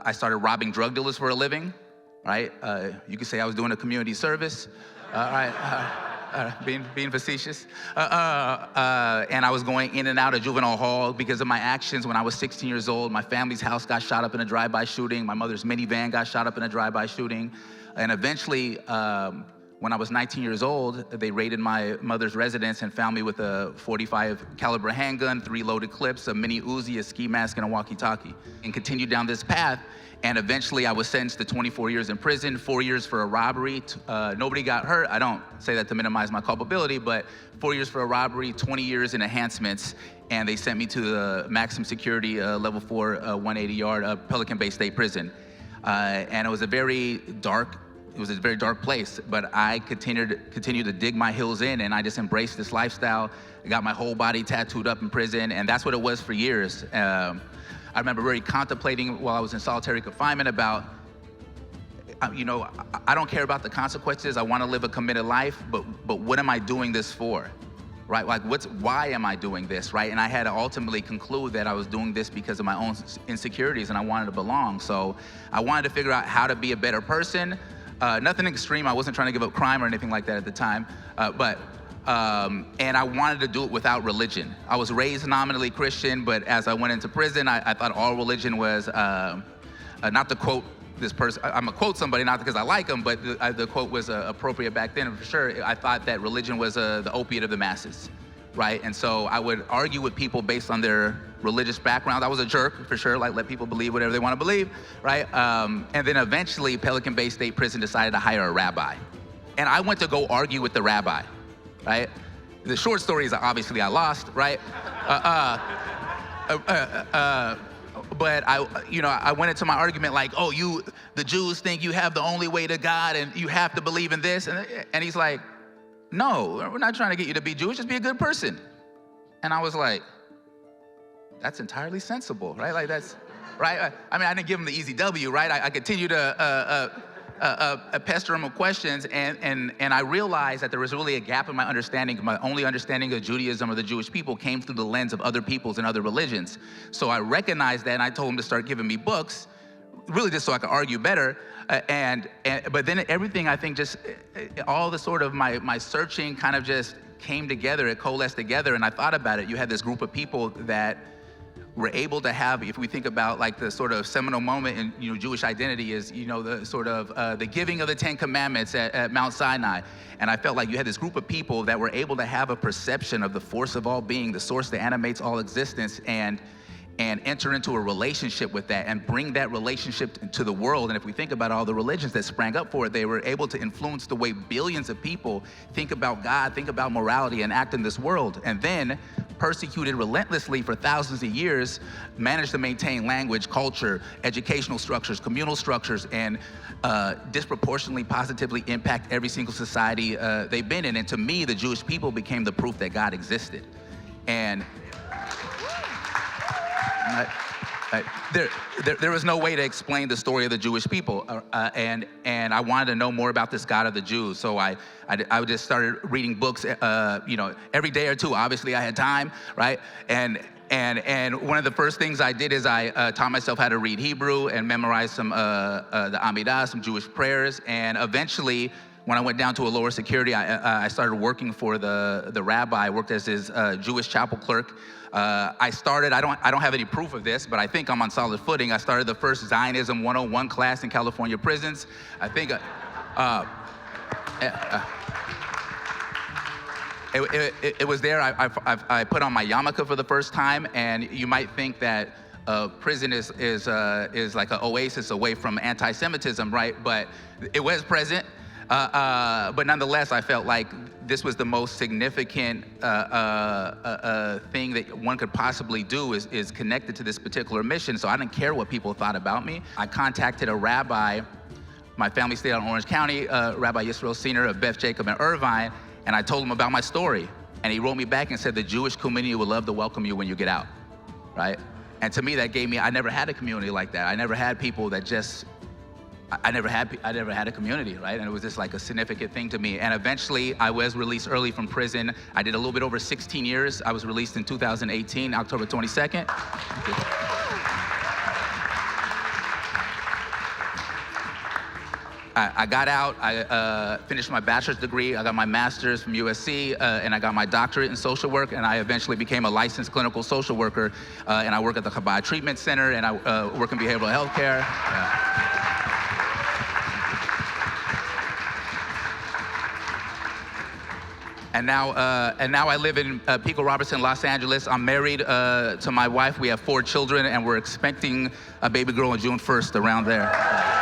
I started robbing drug dealers for a living, right? You could say I was doing a community service, being facetious. And I was going in and out of juvenile hall because of my actions. When I was 16 years old, my family's house got shot up in a drive-by shooting. My mother's minivan got shot up in a drive-by shooting. And eventually, when I was 19 years old, they raided my mother's residence and found me with a .45 caliber handgun, 3 loaded clips, a mini Uzi, a ski mask, and a walkie-talkie, and continued down this path. And eventually I was sentenced to 24 years in prison, 4 years for a robbery. Nobody got hurt. I don't say that to minimize my culpability, but 4 years for a robbery, 20 years in enhancements, and they sent me to the maximum security level 4, 180-yard Pelican Bay State Prison. And it was a very dark place, but I continued to dig my heels in, and I just embraced this lifestyle. I got my whole body tattooed up in prison, and that's what it was for years. I remember really contemplating while I was in solitary confinement about, I don't care about the consequences. I want to live a committed life, but what am I doing this for, right? Like, why am I doing this, right? And I had to ultimately conclude that I was doing this because of my own insecurities, and I wanted to belong. So I wanted to figure out how to be a better person. Nothing extreme. I wasn't trying to give up crime or anything like that at the time, and I wanted to do it without religion. I was raised nominally Christian, but as I went into prison, I thought all religion was, not to quote this person, I'm gonna quote somebody, not because I like them, but the quote was appropriate back then, and for sure. I thought that religion was the opiate of the masses, right? And so I would argue with people based on their religious background. I was a jerk, for sure, like let people believe whatever they want to believe, right? And then eventually Pelican Bay State Prison decided to hire a rabbi. And I went to go argue with the rabbi, right? The short story is obviously I lost, right? But I went into my argument like, oh, the Jews think you have the only way to God and you have to believe in this. And he's like, no, we're not trying to get you to be Jewish, just be a good person. And I was like, that's entirely sensible, right? Like that's, right? I mean, I didn't give him the easy W, right? I continued to pester him with questions, and I realized that there was really a gap in my understanding. My only understanding of Judaism or the Jewish people came through the lens of other peoples and other religions. So I recognized that, and I told him to start giving me books, really just so I could argue better. But then everything, I think, just all the sort of my searching kind of just came together. It coalesced together, and I thought about it. You had this group of people that were able to have, if we think about like the sort of seminal moment in Jewish identity is, the sort of the giving of the 10 Commandments at Mount Sinai. And I felt like you had this group of people that were able to have a perception of the force of all being, the source that animates all existence, and enter into a relationship with that and bring that relationship to the world. And if we think about all the religions that sprang up for it, they were able to influence the way billions of people think about God, think about morality, and act in this world. And then, persecuted relentlessly for thousands of years, managed to maintain language, culture, educational structures, communal structures, and disproportionately positively impact every single society they've been in. And to me, the Jewish people became the proof that God existed. And there was no way to explain the story of the Jewish people, and I wanted to know more about this God of the Jews. So I just started reading books, every day or two. Obviously, I had time, right? And one of the first things I did is I taught myself how to read Hebrew and memorize some the Amidah, some Jewish prayers, and eventually, when I went down to a lower security, I started working for the rabbi. I worked as his Jewish chapel clerk. I don't have any proof of this, but I think I'm on solid footing. I started the first Zionism 101 class in California prisons. I think it was there I put on my yarmulke for the first time, and you might think that prison is like an oasis away from anti-Semitism, right? But it was present. But nonetheless, I felt like this was the most significant thing that one could possibly do is connected to this particular mission. So I didn't care what people thought about me. I contacted a rabbi. My family stayed out in Orange County, Rabbi Yisrael Senior of Beth Jacob and Irvine, and I told him about my story. And he wrote me back and said, the Jewish community would love to welcome you when you get out, right? And to me, that gave me, I never had a community like that. I never had people that just, I never had a community, right? And it was just like a significant thing to me. And eventually, I was released early from prison. I did a little bit over 16 years. I was released in 2018, October 22nd. I got out, I finished my bachelor's degree, I got my master's from USC, and I got my doctorate in social work, and I eventually became a licensed clinical social worker, and I work at the Combat Treatment Center, and I work in behavioral health care. And now I live in Pico Robertson, Los Angeles. I'm married to my wife. We have 4 children, and we're expecting a baby girl on June 1st, around there.